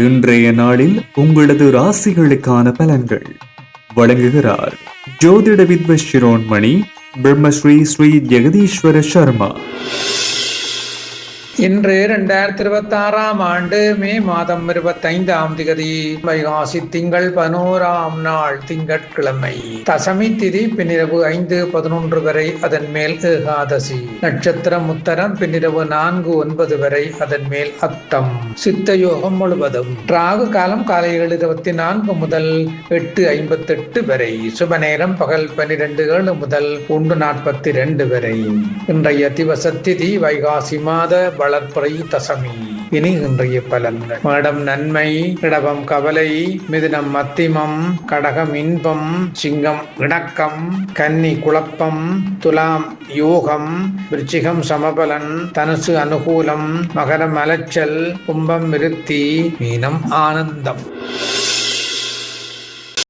இன்றைய நாளில் உங்களது ராசிகளுக்கான பலன்கள் வழங்குகிறார் ஜோதிட வித்வ சிரோன்மணி பிரம்மஸ்ரீ ஸ்ரீ ஜெகதீஸ்வர சர்மா. இன்று 2026 ஆண்டு மே மாதம் 25ஆம் திகதி வைகாசி திங்கள் 11ஆம் நாள் திங்கட்கிழமை. தசமி திதி பின்னிரவு 5:11 வரை, அதன் மேல் ஏகாதசி. நட்சத்திரம் உத்தரம் பின்னிரவு 4:09 வரை, அதன் மேல் அத்தம். சித்த யோகம் முழுவதும். ராகு காலம் காலை 7:24 முதல் 8:58 வரை. சுப நேரம் பகல் 12:07 முதல் 1:42 வரை. இன்றைய திவச திதி வைகாசி மாத வளர்ப்புறை தசமி. இனி இன்றைய பலன்கள். மேடம் நன்மை, இடவம் கவலை, மிதுனம் மத்திமம், கடகம் இன்பம், சிங்கம் இணக்கம், கன்னி குழப்பம், துலாம் யோகம், விருச்சிகம் சமபலன், தனுசு அனுகூலம், மகரம் அலைச்சல், கும்பம் விருத்தி, மீனம் ஆனந்தம்.